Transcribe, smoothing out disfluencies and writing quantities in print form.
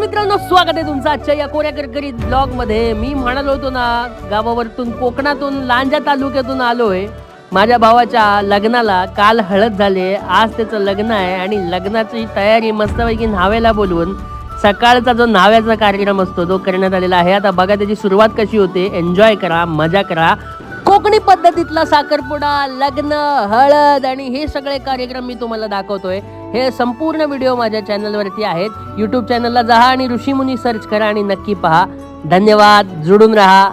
मित्रांनो, स्वागत आहे तुमचं आजच्या या कोऱ्याकरकरीत ब्लॉग मध्ये. मी म्हणालो होतो ना, गावावरतून कोकणातून लांजा तालुक्यातून आलोय माझ्या भावाच्या लग्नाला. काल हळद झाले, आज त्याचं लग्न आहे आणि लग्नाची तयारी मस्तपैकी न्हाव्याला बोलवून सकाळचा जो न्हाव्याचा कार्यक्रम असतो तो करण्यात आलेला आहे. आता बघा त्याची सुरुवात कशी होते. एन्जॉय करा, मजा करा. कोकणी पद्धतीतला साखरपुडा, लग्न, हळद आणि हे सगळे कार्यक्रम मी तुम्हाला दाखवतोय. हे संपूर्ण व्हिडिओ माझ्या चॅनलवरती आहेत. यूट्यूब चॅनलला जा आणि ऋषीमुनी सर्च करा आणि नक्की पहा. धन्यवाद, जुडून राहा.